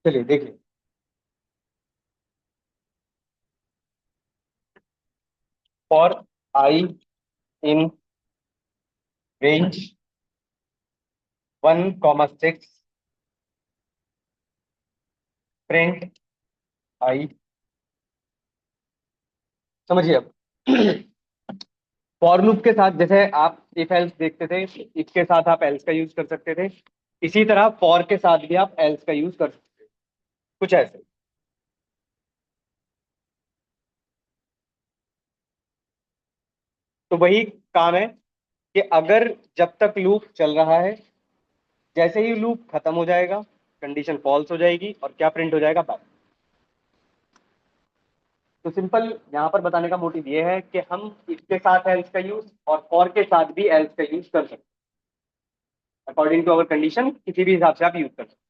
चलिए देखिए। For I in range 1,6 print I. समझिए अब। फॉर लूप के साथ जैसे आप इफ एल्स देखते थे, इफ के साथ आप एल्स का यूज कर सकते थे, इसी तरह फॉर के साथ भी आप एल्स का यूज कर सकते थे, कुछ ऐसे। तो वही काम है कि अगर जब तक लूप चल रहा है, जैसे ही लूप खत्म हो जाएगा, कंडीशन फॉल्स हो जाएगी और क्या प्रिंट हो जाएगा, बैक। तो सिंपल यहाँ पर बताने का मोटिव ये है कि हम इसके साथ एल्स का यूज और फॉर के साथ भी एल्स का यूज कर सकते हैं, अकॉर्डिंग टू अवर कंडीशन किसी भी हिसाब से आप यूज कर सकते हैं।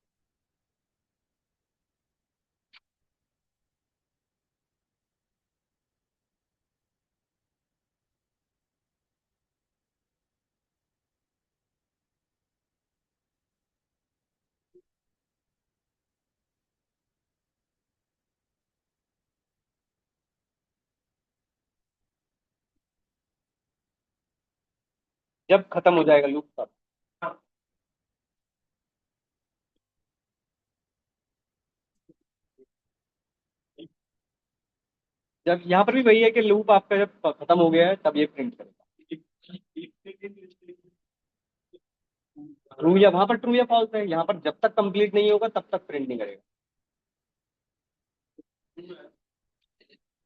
जब खत्म हो जाएगा लूप तब। जब यहाँ पर भी वही है कि लूप आपका जब खत्म हो गया है तब ये प्रिंट करेगा। ट्रू या वहां पर ट्रू या फॉल्स है, यहाँ पर जब तक कंप्लीट नहीं होगा तब तक प्रिंट नहीं करेगा।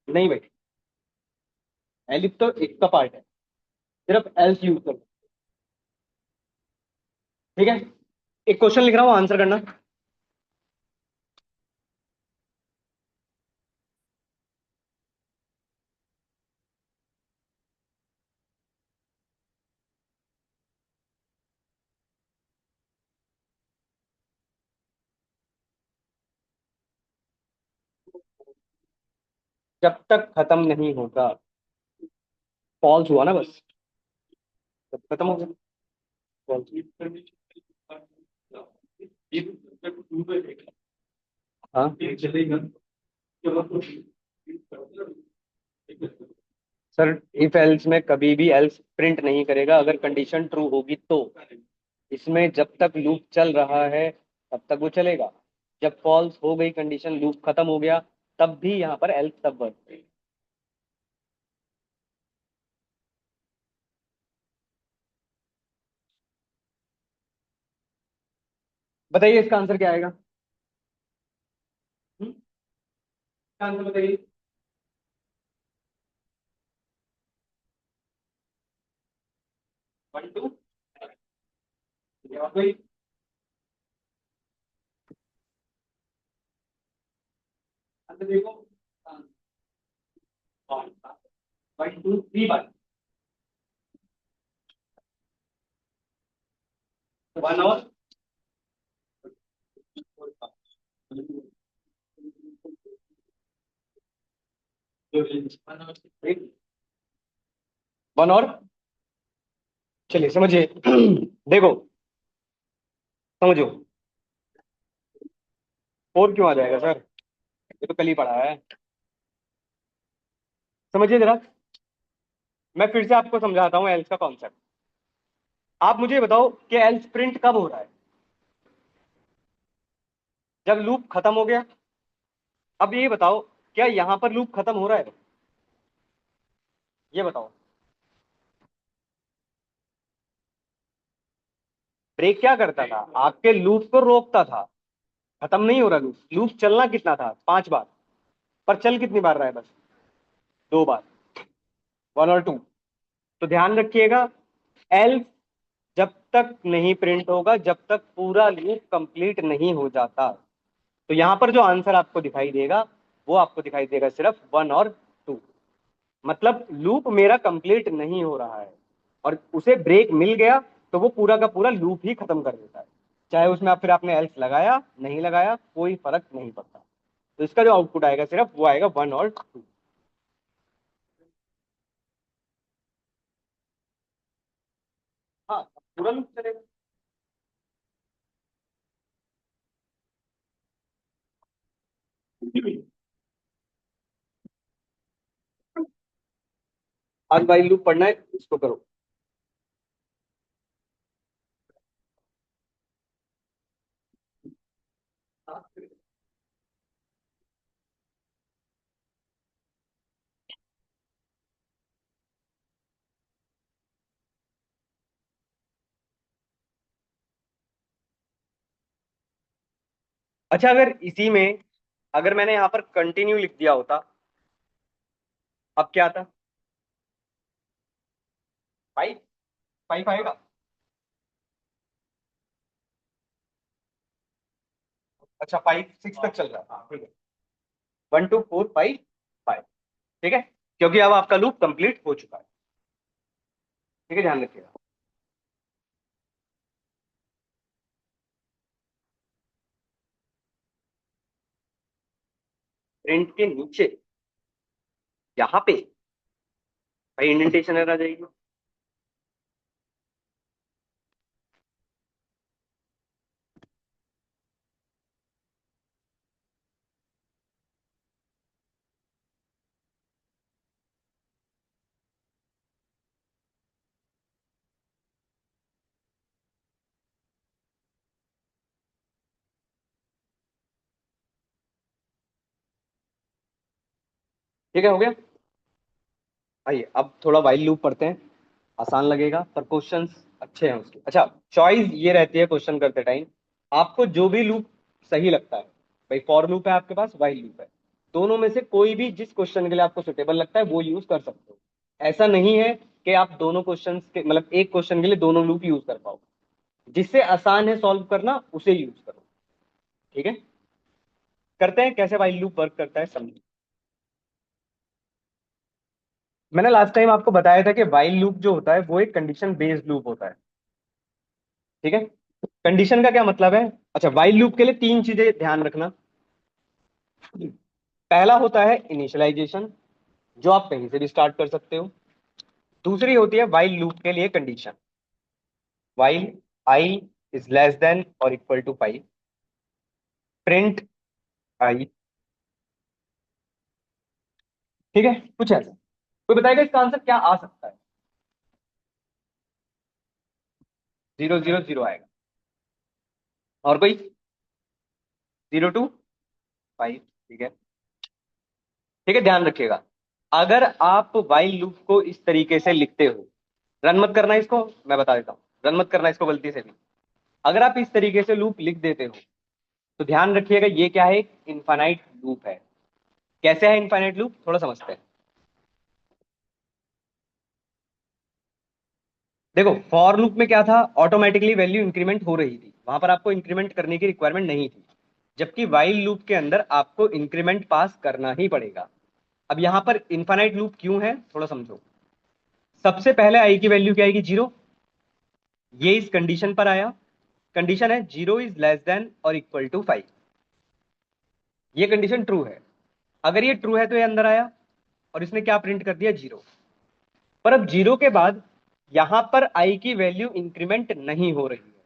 नहीं भाई, एलिफ तो एक का पार्ट है, सिर्फ एल्स यूज करो। ठीक है, एक क्वेश्चन लिख रहा हूँ, आंसर करना। जब तक खत्म नहीं होगा, फॉल्स हुआ ना बस, जब खत्म हो गया फॉल्स। हाँ सर, इफ एल्स में कभी भी एल्स प्रिंट नहीं करेगा अगर कंडीशन ट्रू होगी तो। इसमें जब तक लूप चल रहा है तब तक वो चलेगा, जब फॉल्स हो गई कंडीशन, लूप खत्म हो गया, तब भी यहाँ पर एल्स तब वर्क। बताइए इसका आंसर क्या आएगा। इसका आंसर बताइए। 1 2। कोई आंसर देखो। 1 2 3 बार। 1 और एक, 1 और। चलिए समझिए। देखो, समझो। 4 क्यों आ जाएगा सर, ये तो कल ही पढ़ा है। समझिए जरा, मैं फिर से आपको समझाता हूँ एल्स का कॉन्सेप्ट। आप मुझे बताओ कि एल्स प्रिंट कब हो रहा है, जब लूप खत्म हो गया। अब ये बताओ, क्या यहां पर लूप खत्म हो रहा है, ये बताओ। ब्रेक क्या करता था, आपके लूप को रोकता था। खत्म नहीं हो रहा लूप, लूप चलना कितना था, 5 बार, पर चल कितनी बार रहा है, बस 2 बार, 1 और 2। तो ध्यान रखिएगा, एल्स जब तक नहीं प्रिंट होगा, जब तक पूरा लूप कंप्लीट नहीं हो जाता। तो यहां पर जो आंसर आपको दिखाई देगा, वो आपको दिखाई देगा सिर्फ 1 और 2। मतलब लूप मेरा कंप्लीट नहीं हो रहा है और उसे ब्रेक मिल गया, तो वो पूरा का पूरा लूप ही खत्म कर देता है। चाहे उसमें आप फिर आपने एल्स लगाया नहीं लगाया, कोई फर्क नहीं पड़ता। तो इसका जो आउटपुट आएगा सिर्फ वो आएगा 1 और 2। हाँ, पूरा लूप चलेगा। आज वाइल लूप पढ़ना है, इसको करो। अच्छा, अगर इसी में अगर मैंने यहाँ पर कंटिन्यू लिख दिया होता, अब क्या आता? फाइव, फाइव आएगा। अच्छा, फाइव सिक्स तक चल रहा है, हाँ ठीक है। One two four five, five, ठीक है। क्योंकि अब आपका लूप कंप्लीट हो चुका है। ठीक है, ध्यान रखिएगा। प्रिंट के नीचे यहाँ पे भाई इंडेंटेशन एरर आ जाएगी। ठीक है, हो गया। आइए अब थोड़ा वाइल लूप पढ़ते हैं। आसान लगेगा पर क्वेश्चंस अच्छे हैं उसके। अच्छा, चॉइस ये रहती है क्वेश्चन करते टाइम, आपको जो भी लूप सही लगता है, भाई फॉर लूप है आपके पास, वाइल लूप है, दोनों में से कोई भी जिस क्वेश्चन के लिए आपको सुटेबल लगता है वो यूज कर सकते हो। ऐसा नहीं है कि आप दोनों क्वेश्चंस के मतलब एक क्वेश्चन के लिए दोनों लूप यूज कर पाओ। जिससे आसान है सॉल्व करना उसे यूज करो। ठीक है, करते हैं कैसे वाइल लूप वर्क करता है समझिए। मैंने लास्ट टाइम आपको बताया था कि वाइल लूप जो होता है वो एक कंडीशन बेस्ड लूप होता है। ठीक है, कंडीशन का क्या मतलब है? अच्छा, वाइल लूप के लिए तीन चीजें ध्यान रखना। पहला होता है इनिशियलाइजेशन, जो आप कहीं से भी स्टार्ट कर सकते हो। दूसरी होती है वाइल लूप के लिए condition, while I is less than और इक्वल टू 5, प्रिंट आई। ठीक है, कुछ ऐसा। कोई बताएगा इसका आंसर क्या आ सकता है? जीरो जीरो जीरो आएगा। और कोई? जीरो टू फाइव, ठीक है। ठीक है, ध्यान रखिएगा। अगर आप वाइल लूप को इस तरीके से लिखते हो, रन मत करना इसको, मैं बता देता हूँ, रन मत करना इसको गलती से भी। अगर आप इस तरीके से लूप लिख देते हो तो ध्यान रखिएगा ये क्या है, इनफाइनाइट लूप है। कैसे है इनफाइनाइट लूप, थोड़ा समझते हैं। देखो, फॉर लूप में क्या था, ऑटोमेटिकली वैल्यू इंक्रीमेंट हो रही थी, वहां पर आपको इंक्रीमेंट करने की रिक्वायरमेंट नहीं थी। जबकि वाइल लूप के अंदर आपको इंक्रीमेंट पास करना ही पड़ेगा। अब यहां पर इनफाइनाइट लूप क्यों है, थोड़ा समझो। सबसे पहले आई की वैल्यू क्या आएगी, जीरो। ये इस कंडीशन पर आया, कंडीशन है जीरो इज लेस देन और इक्वल टू 5। ये कंडीशन ट्रू है। अगर ये ट्रू है तो ये अंदर आया और इसने क्या प्रिंट कर दिया, जीरो। पर अब जीरो के बाद यहां पर आई की वैल्यू इंक्रीमेंट नहीं हो रही है।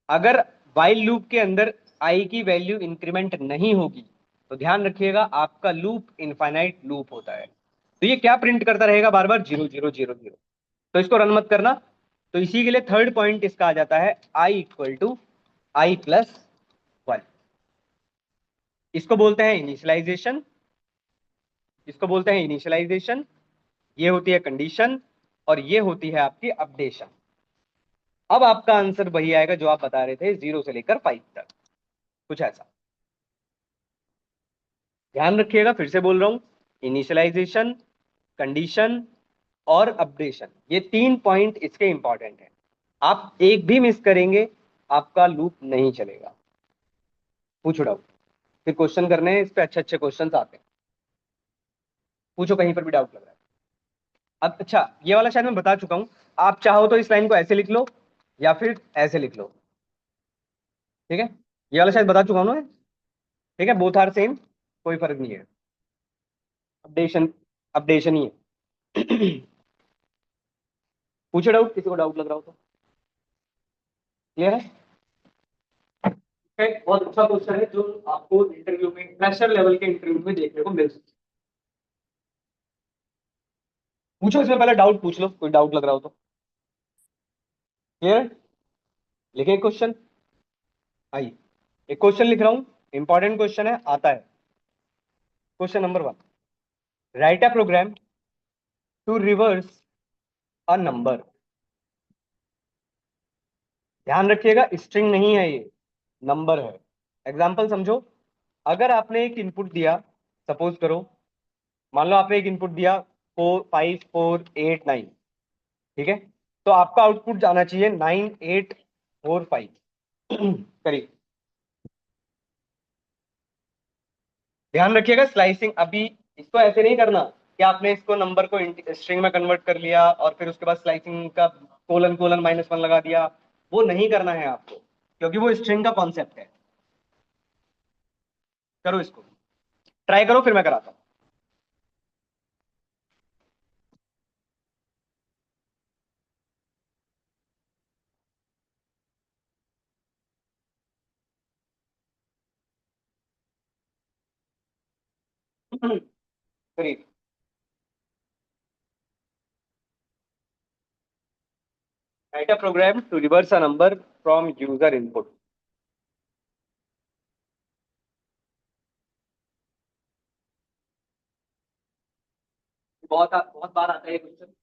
अगर वाइल लूप के अंदर आई की वैल्यू इंक्रीमेंट नहीं होगी तो ध्यान रखिएगा आपका लूप इनफाइनाइट लूप होता है। तो ये क्या प्रिंट करता रहेगा, बार बार जीरो जीरो जीरो जीरो। तो इसको रन मत करना। तो इसी के लिए थर्ड पॉइंट इसका आ जाता है I equal to I plus 1। इसको बोलते हैं इनिशियलाइजेशन, इसको बोलते हैं इनिशियलाइजेशन। ये होती है कंडीशन और ये होती है आपकी अपडेशन। अब आपका आंसर वही आएगा जो आप बता रहे थे, जीरो से लेकर 5 तक, कुछ ऐसा। ध्यान रखिएगा, फिर से बोल रहा हूं, इनिशियलाइजेशन, कंडीशन और अपडेशन, ये तीन पॉइंट इसके इंपॉर्टेंट है। आप एक भी मिस करेंगे आपका लूप नहीं चलेगा। पूछो डाउट, फिर क्वेश्चन करने हैं इस पे, अच्छे अच्छे क्वेश्चन आते हैं। पूछो, कहीं पर भी डाउट लग रहा है। अब अच्छा, ये वाला शायद मैं बता चुका हूं। आप चाहो तो इस लाइन को ऐसे लिख लो या फिर ऐसे लिख लो। ठीक है, ये वाला शायद बता चुका हूं ना मैं? ठीक है, बोथ आर सेम, कोई फर्क नहीं है। अपडेशन, अपडेशन ही है। पूछो डाउट, किसी को डाउट लग रहा हो तो। क्लियर है? बहुत अच्छा क्वेश्चन है जो आपको इंटरव्यू में, प्रेशर लेवल के इंटरव्यू में देखने को मिल सकता है। पूछो, इसमें पहले डाउट पूछ लो, कोई डाउट लग रहा हो तो। क्लियर? लिखे क्वेश्चन। आइए, एक क्वेश्चन लिख रहा हूं, इंपॉर्टेंट क्वेश्चन है, आता है। Question number 1, write a program to reverse a number. ध्यान रखिएगा, स्ट्रिंग नहीं है ये, नंबर है। एग्जाम्पल समझो। अगर आपने एक इनपुट दिया, सपोज करो, मान लो आपने एक इनपुट दिया 4 5 4 8 9, ठीक है? तो आपका आउटपुट जाना चाहिए 9 8 4 5। करिए, ध्यान रखिएगा स्लाइसिंग। अभी इसको ऐसे नहीं करना कि आपने इसको नंबर को स्ट्रिंग में कन्वर्ट कर लिया और फिर उसके बाद स्लाइसिंग का कोलन कोलन -1 लगा दिया। वो नहीं करना है आपको, क्योंकि वो स्ट्रिंग का कॉन्सेप्ट है। करो इसको, ट्राई करो, फिर मैं कराता हूँ। करिए, write a program to reverse a number from user input. बहुत बहुत बार आता है ये क्वेश्चन।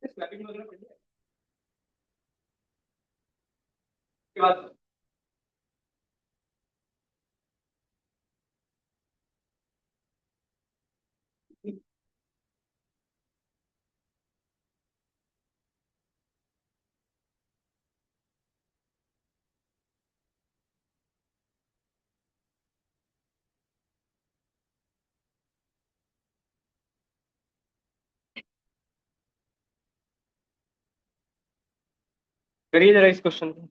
स्क्रैपिंग वगैरह पढ़ी है? उसके बाद करिए जरा इस क्वेश्चन को।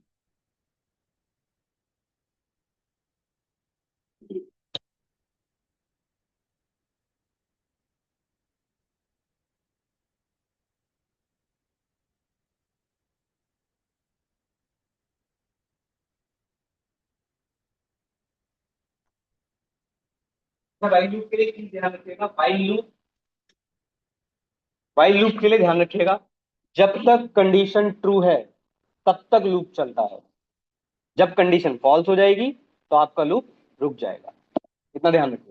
वाइल लूप के लिए चीज ध्यान रखिएगा, वाइल लूप के लिए ध्यान रखिएगा, जब तक कंडीशन ट्रू है तब तक लूप चलता है। जब कंडीशन फॉल्स हो जाएगी तो आपका लूप रुक जाएगा। इतना ध्यान रखिएगा।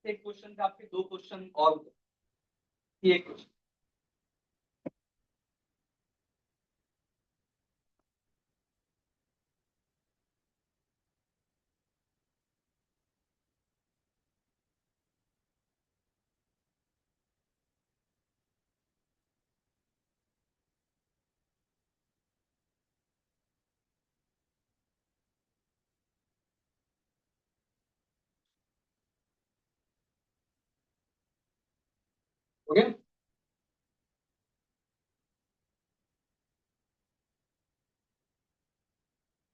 एक क्वेश्चन का आपके दो क्वेश्चन और, ये एक क्वेश्चन। हो गया?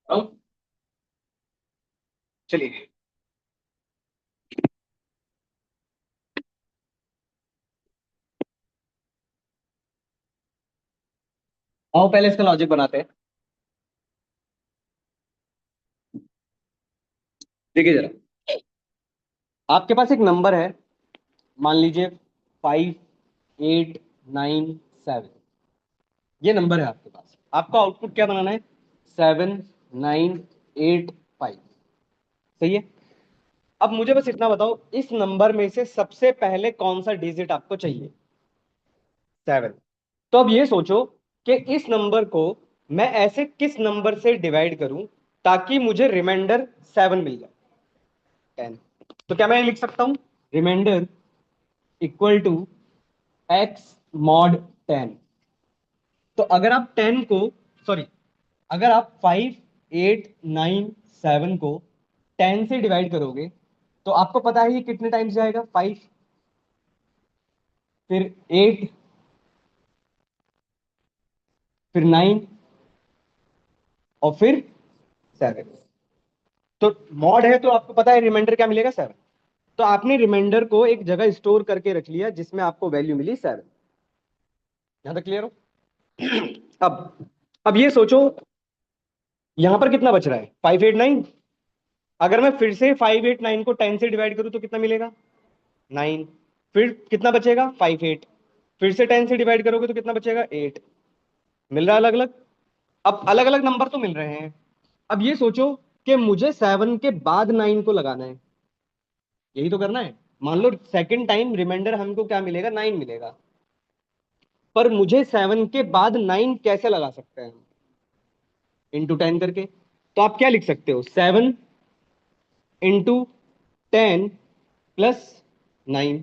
हाँ? चलिए, आओ पहले इसका लॉजिक बनाते हैं। देखिए जरा, आपके पास एक नंबर है, मान लीजिए 5 8 9 7। ये नंबर है आपके पास, आपको आउटपुट क्या बनाना है? 7 9 8 5। सही है? अब मुझे बस इतना बताओ, इस नंबर में से सबसे पहले कौन सा डिजिट आपको चाहिए? 7। तो अब ये सोचो कि इस नंबर को मैं ऐसे किस नंबर से डिवाइड करूं ताकि मुझे रिमाइंडर 7 मिल जाए, 10। तो क्या मैं ये लिख सकता हूं, remainder equal to x mod 10। तो अगर आप 10 को, सॉरी, अगर आप 5 8 9 7 को 10 से डिवाइड करोगे तो आपको पता है ये कितने टाइम्स जाएगा? 5, फिर 8, फिर 9 और फिर 7। तो मॉड है तो आपको पता है रिमाइंडर क्या मिलेगा? 7। तो आपने रिमाइंडर को एक जगह स्टोर करके रख लिया जिसमें आपको वैल्यू मिली 7। यहां तक क्लियर हो? अब ये सोचो, यहां पर कितना बच रहा है? 5 8 9। अगर मैं फिर से 5 8 9 को 10 से डिवाइड करूं तो कितना मिलेगा? 9। फिर कितना बचेगा? 5 8। फिर से 10 से डिवाइड करोगे तो कितना बचेगा? 8। मिल रहा है अलग अलग? अब अलग अलग नंबर तो मिल रहे हैं। अब ये सोचो कि मुझे 7 के बाद 9 को लगाना है, यही तो करना है। मान लो सेकंड टाइम रिमाइंडर हमको क्या मिलेगा? 9 मिलेगा। पर मुझे 7 के बाद 9 कैसे लगा सकते हैं? इंटू 10 करके। तो आप क्या लिख सकते हो? 7 इंटू 10 प्लस 9।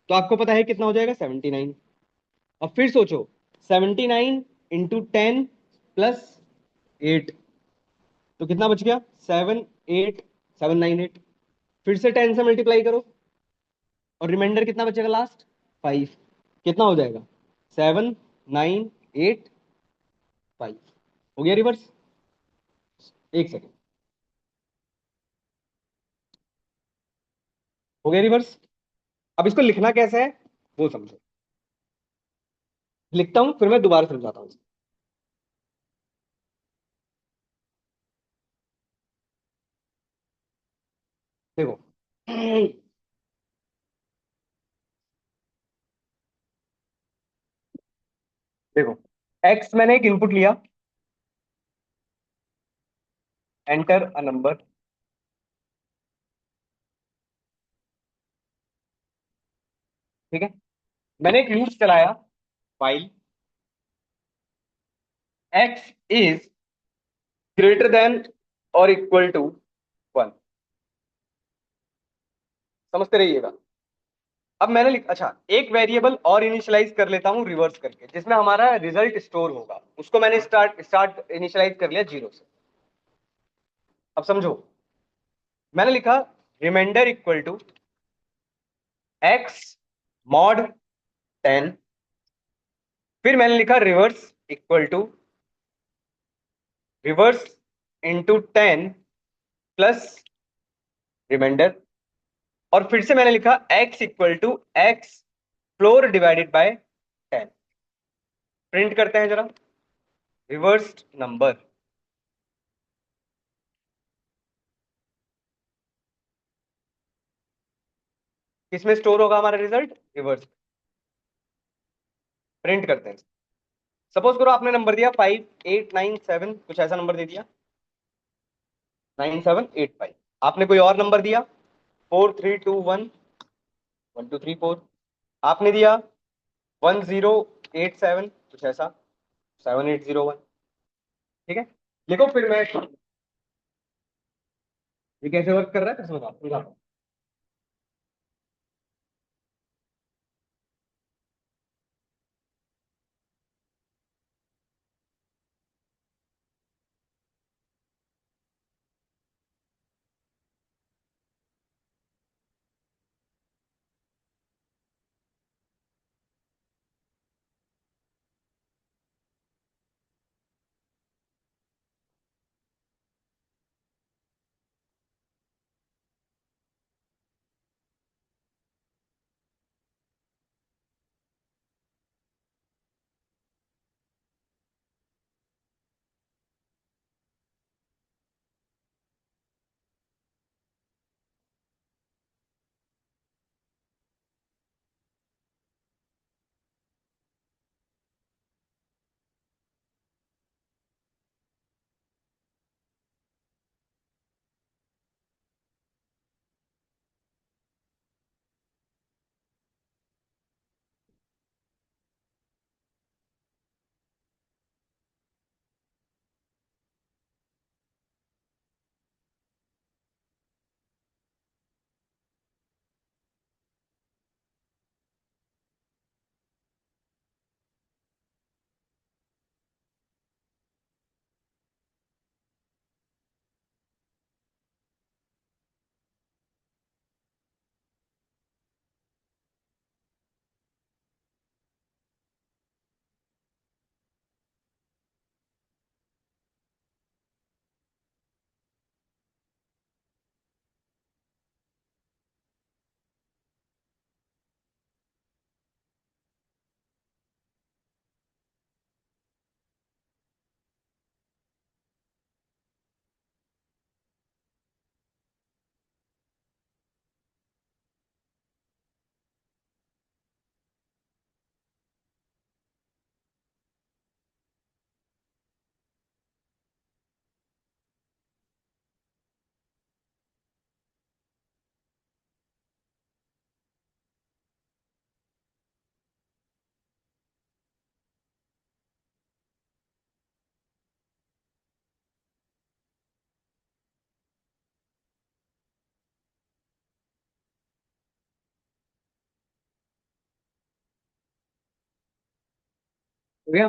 तो आपको पता है कितना हो जाएगा? 79। अब फिर सोचो, 79 इंटू 10 प्लस 8, तो कितना बच गया? 7 8 7 9 8। फिर से 10 से मल्टीप्लाई करो और रिमाइंडर कितना बचेगा लास्ट? 5। कितना हो जाएगा? 7 9 8 5। हो गया रिवर्स? एक सेकेंड, हो गया रिवर्स। अब इसको लिखना कैसे है वो समझो। लिखता हूं फिर मैं दोबारा समझाता हूं। देखो, देखो, एक्स मैंने एक इनपुट लिया, एंटर अ नंबर। ठीक है, मैंने एक लूप चलाया, while x is greater than और इक्वल टू 1। समझते रहिएगा। अब मैंने अच्छा, एक वेरिएबल और इनिशियलाइज कर लेता हूं रिवर्स करके, जिसमें हमारा रिजल्ट स्टोर होगा। उसको मैंने स्टार्ट स्टार्ट इनिशियलाइज कर लिया 0 से। अब समझो, मैंने लिखा remainder equal to x mod 10। फिर मैंने लिखा reverse equal to reverse into 10 plus remainder. और फिर से मैंने लिखा x equal to x floor divided by 10। Print करते हैं जरा, रिवर्स्ड नंबर। किसमें स्टोर होगा हमारा रिजल्ट? रिवर्स। प्रिंट करते हैं। सपोज करो आपने नंबर दिया 5897, कुछ ऐसा नंबर दे दिया, 9785। आपने कोई और नंबर दिया 4321 1234। आपने दिया 1087, कुछ ऐसा 7801। ठीक है, लिखो फिर मैं ये कैसे वर्क कर रहा है फिर समझा। हो गया?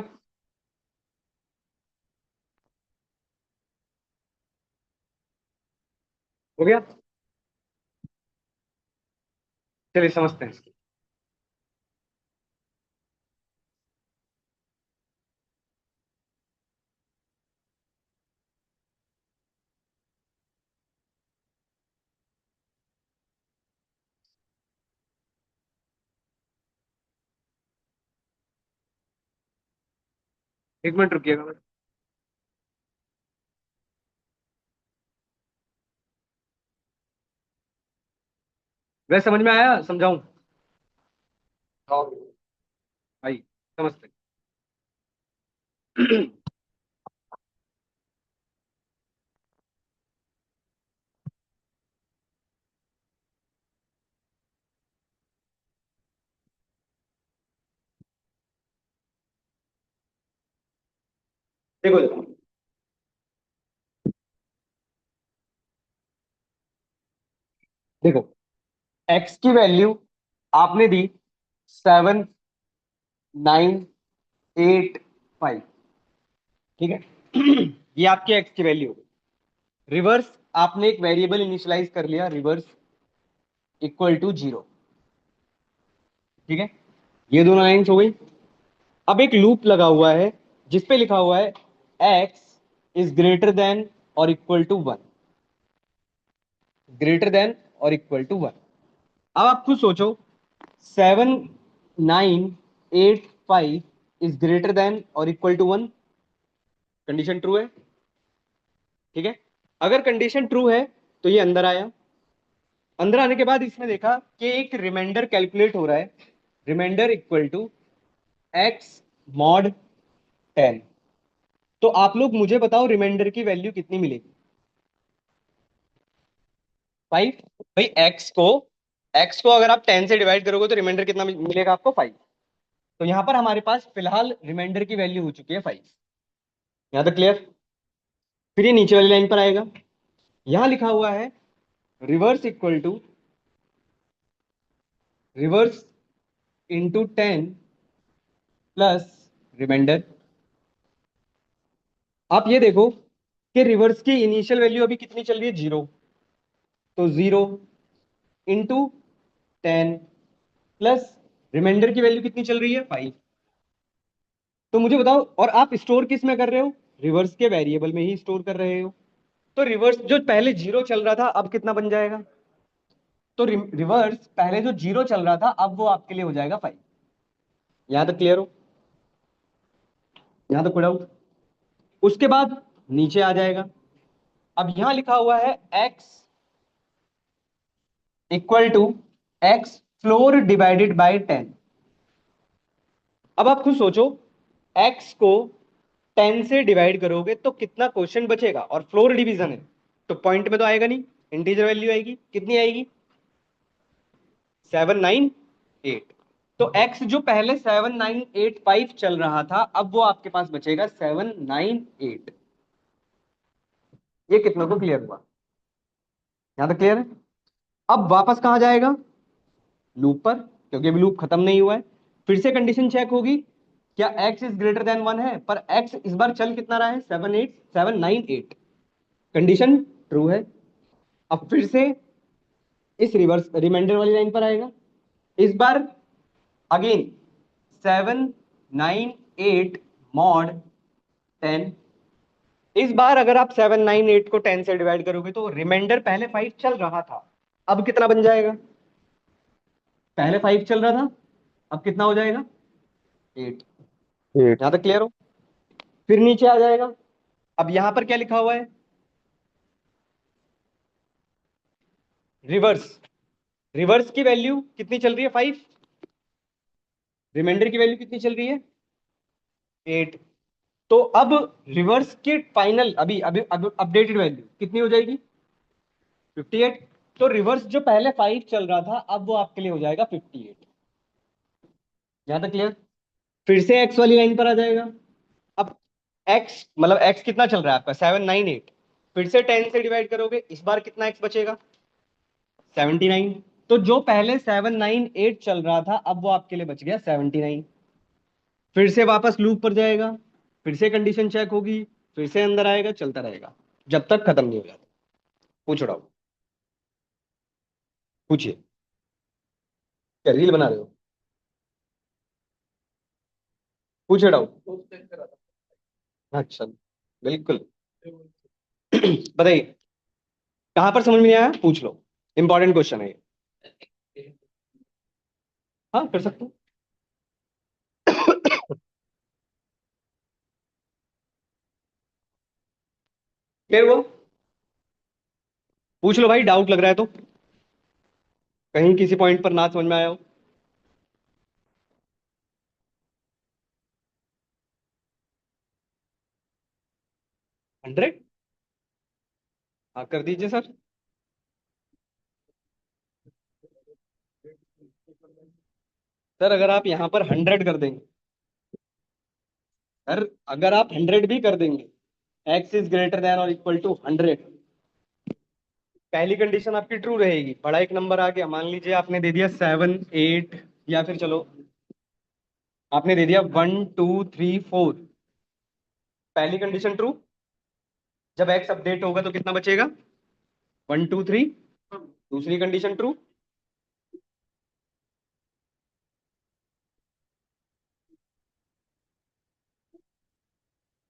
हो गया? चलिए समझते हैं इसकी। एक मिनट रुकिएगा बस। वैसे समझ में आया, समझाऊं? भाई समझते हैं। देखो देखो देखो, एक्स की वैल्यू आपने दी 7, 9, 8, 5। ठीक है। ये आपकी एक्स की वैल्यू। रिवर्स, आपने एक वेरिएबल इनिशियलाइज कर लिया, रिवर्स इक्वल टू 0। ठीक है, ये दोनों लाइन्स हो गई। अब एक लूप लगा हुआ है जिसपे लिखा हुआ है एक्स इज ग्रेटर देन और इक्वल टू 1, ग्रेटर देन और इक्वल टू 1। अब आप खुद सोचो, 7, 9, 8, 5 इज ग्रेटर देन और इक्वल टू 1। कंडीशन ट्रू है। ठीक है, अगर कंडीशन ट्रू है तो ये अंदर आया। अंदर आने के बाद इसने देखा कि एक रिमाइंडर कैलकुलेट हो रहा है, remainder equal to x mod 10। तो आप लोग मुझे बताओ रिमाइंडर की वैल्यू कितनी मिलेगी? 5। भाई एक्स को अगर आप 10 से डिवाइड करोगे तो रिमाइंडर कितना मिलेगा आपको? 5। तो यहां पर हमारे पास फिलहाल रिमाइंडर की वैल्यू हो चुकी है 5। यहां तक क्लियर? फिर ये नीचे वाली लाइन पर आएगा, यहां लिखा हुआ है reverse equal to reverse into 10 plus remainder. आप ये देखो कि रिवर्स की इनिशियल वैल्यू अभी कितनी चल रही है? 0। तो 0 इंटू 10 प्लस रिमाइंडर की वैल्यू कितनी चल रही है? 5। तो मुझे बताओ, और आप स्टोर किस में कर रहे हो? रिवर्स के वेरिएबल में ही स्टोर कर रहे हो। तो रिवर्स जो पहले 0 चल रहा था अब कितना बन जाएगा? तो रिवर्स पहले जो 0 चल रहा था अब वो आपके लिए हो जाएगा 5। यहां तक क्लियर हो? यहां तक कोई डाउट? उसके बाद नीचे आ जाएगा। अब यहां लिखा हुआ है x equal to x floor divided by 10। अब आप खुद सोचो, एक्स को 10 से डिवाइड करोगे तो कितना क्वेश्चन बचेगा? और फ्लोर डिवीजन है तो पॉइंट में तो आएगा नहीं, इंटीजर वैल्यू आएगी। कितनी आएगी? 7, 9, 8। तो एक्स जो पहले 7, 9, 8, 5 चल रहा था अब वो आपके पास बचेगा 7, 9, 8। ये कितना को क्लियर हुआ? यहां तक क्लियर है? अब वापस कहां जाएगा? लूप पर, क्योंकि अभी लूप खत्म नहीं हुआ है। फिर से कंडीशन चेक होगी, क्या एक्स इज ग्रेटर देन 1 है? पर एक्स इस बार चल कितना रहा है? 7, 9, 8। कंडीशन ट्रू है। अब फिर से इस रिवर्स रिमाइंडर वाली लाइन पर आएगा, इस बार अगेन 7, 9, 8 मॉड 10। इस बार अगर आप 7, 9, 8 को 10 से डिवाइड करोगे तो रिमाइंडर पहले 5 चल रहा था, अब कितना बन जाएगा? पहले 5 चल रहा था, अब कितना हो जाएगा? 8। 8। यहां तक क्लियर हो? फिर नीचे आ जाएगा। अब यहां पर क्या लिखा हुआ है? रिवर्स, रिवर्स की वैल्यू कितनी चल रही है? 5। रिमाइंडर की वैल्यू कितनी चल रही है? 8। तो अब रिवर्स की फाइनल अभी अभी अपडेटेड वैल्यू कितनी हो जाएगी? 58। तो रिवर्स जो पहले 5 चल रहा था अब वो आपके लिए हो जाएगा 58। यहां तक क्लियर? फिर से एक्स वाली लाइन पर आ जाएगा। अब एक्स मतलब एक्स कितना चल रहा है आपका? 7, 9, 8। फिर से 10 से डिवाइड करोगे, इस बार कितना एक्स बचेगा? 79। तो जो पहले 7, 9, 8 चल रहा था अब वो आपके लिए बच गया 79। फिर से वापस लूप पर जाएगा, फिर से कंडीशन चेक होगी, फिर से अंदर आएगा, चलता रहेगा जब तक खत्म नहीं हो जाता। पूछ रहा हूँ, पूछिए। क्या रील बना रहे हो? पूछ रहा हूँ। अच्छा, बिल्कुल। बताइए, कहां पर समझ में नहीं आया पूछ लो, इंपॉर्टेंट क्वेश्चन है ये। हाँ, कर सकते हो। क्लियर हुआ? पूछ लो भाई, डाउट लग रहा है तो, कहीं किसी पॉइंट पर ना समझ में आया हो। 100? हाँ, कर दीजिए सर। सर अगर आप यहाँ पर 100 कर देंगे, सर अगर आप 100 भी कर देंगे, एक्स इज ग्रेटर देन और इक्वल टू 100, पहली कंडीशन आपकी ट्रू रहेगी। बड़ा एक नंबर आ गया, मान लीजिए आपने दे दिया 7 8, या फिर चलो आपने दे दिया 1 2 3 4, पहली कंडीशन ट्रू। जब एक्स अपडेट होगा तो कितना बचेगा? 1 2 3। दूसरी कंडीशन ट्रू।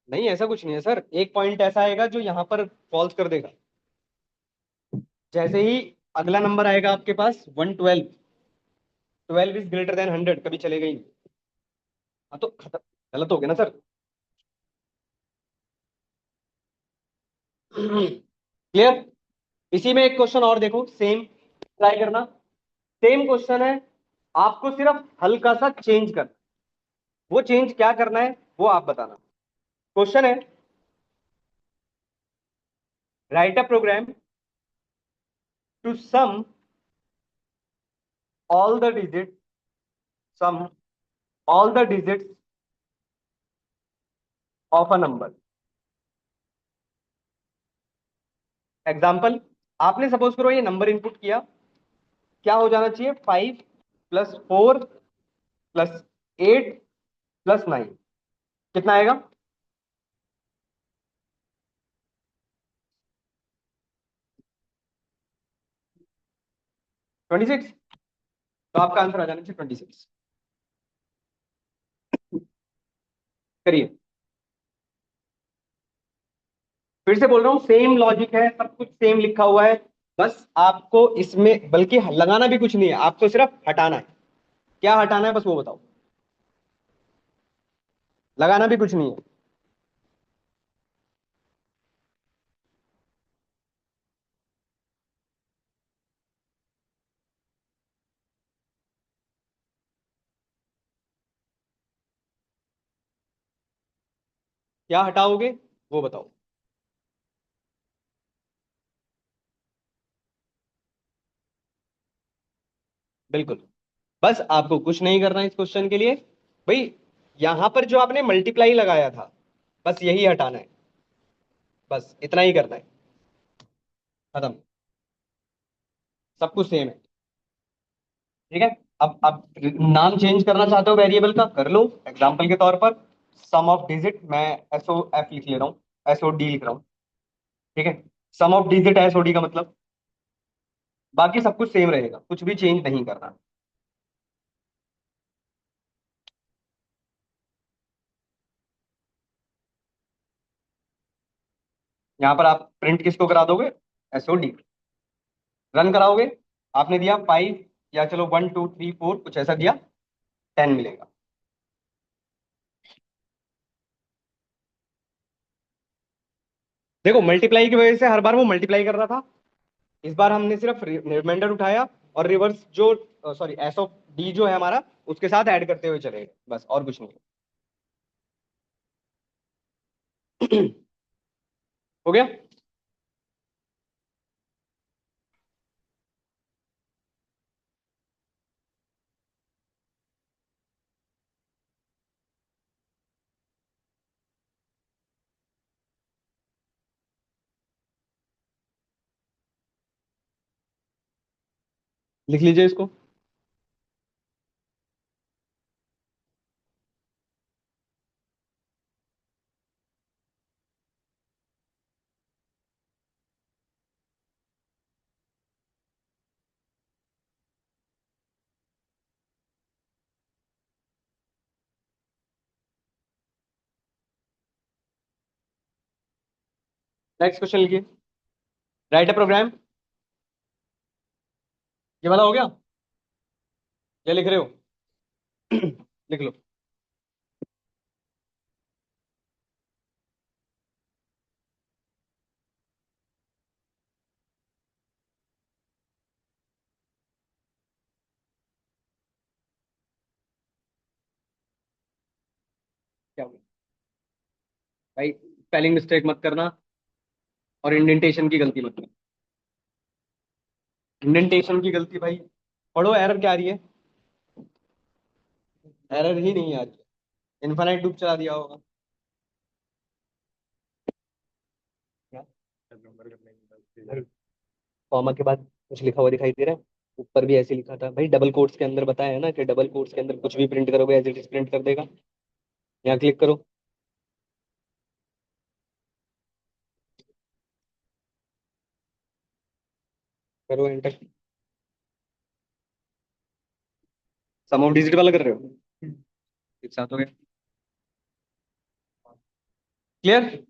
नहीं, ऐसा कुछ नहीं है सर, एक पॉइंट ऐसा आएगा जो यहाँ पर फॉल्स कर देगा। जैसे ही अगला नंबर आएगा आपके पास 112, 12 इज ग्रेटर देन 100, कभी चलेगा ही नहीं। हाँ तो खत्म, गलत हो गया ना सर। क्लियर? इसी में एक क्वेश्चन और देखो, सेम ट्राई करना। सेम क्वेश्चन है, आपको सिर्फ हल्का सा चेंज करना। वो चेंज क्या करना है वो आप बताना। क्वेश्चन है, write a program to sum all the digit, sum all the digits of a number. Example, आपने सपोज करो ये नंबर इनपुट किया, क्या हो जाना चाहिए? 5 + 4 + 8 + 9, कितना आएगा? 26। तो आपका आंसर आ जाना चाहिए 26। करिए। फिर से बोल रहा हूँ, सेम लॉजिक है, सब कुछ सेम लिखा हुआ है। बस आपको इसमें बल्कि लगाना भी कुछ नहीं है, आपको सिर्फ हटाना है। क्या हटाना है बस वो बताओ, लगाना भी कुछ नहीं है। क्या हटाओगे वो बताओ। बिल्कुल, बस आपको कुछ नहीं करना है इस क्वेश्चन के लिए। भाई, यहां पर जो आपने मल्टीप्लाई लगाया था, बस यही हटाना है, बस इतना ही करना है। खत्म, सब कुछ सेम है। ठीक है। अब नाम चेंज करना चाहते हो वेरिएबल का, कर लो। एग्जांपल के तौर पर सम ऑफ डिजिट, मैं SOF लिख ले रहा हूँ, SOD लिख रहा हूँ। ठीक है, सम ऑफ डिजिट SOD का मतलब। बाकी सब कुछ सेम रहेगा, कुछ भी चेंज नहीं करना। यहाँ पर आप प्रिंट किसको करा दोगे? SOD। रन कराओगे, आपने दिया 5, या चलो 1 2 3 4 कुछ ऐसा दिया, 10 मिलेगा। देखो, मल्टीप्लाई की वजह से हर बार वो मल्टीप्लाई कर रहा था, इस बार हमने सिर्फ रिमाइंडर उठाया और रिवर्स जो, सॉरी, SOD जो है हमारा, उसके साथ ऐड करते हुए चले गए, बस और कुछ नहीं। हो गया? लिख लीजिए इसको। नेक्स्ट क्वेश्चन लिखिए, राइट अ प्रोग्राम। ये वाला हो गया, क्या लिख रहे हो? लिख लो। क्या हो गया भाई? स्पेलिंग मिस्टेक मत करना, और इंडेंटेशन की गलती मत करना। इंडेंटेशन की गलती भाई, पढ़ो एरर क्या आ रही है। एरर ही नहीं आ रही है, इनफाइनाइट लूप चला दिया होगा। क्या? कॉमा के बाद कुछ लिखा हुआ दिखाई दे रहा है? ऊपर भी ऐसे लिखा था भाई, डबल कोट्स के अंदर बताया है ना कि डबल कोट्स के अंदर कुछ भी प्रिंट करोगे एज इट इज प्रिंट कर देगा। यहाँ क्लिक करो, करो एंटर। सम ऑफ डिजिट वाला कर रहे हो? एक साथ हो गया। क्लियर?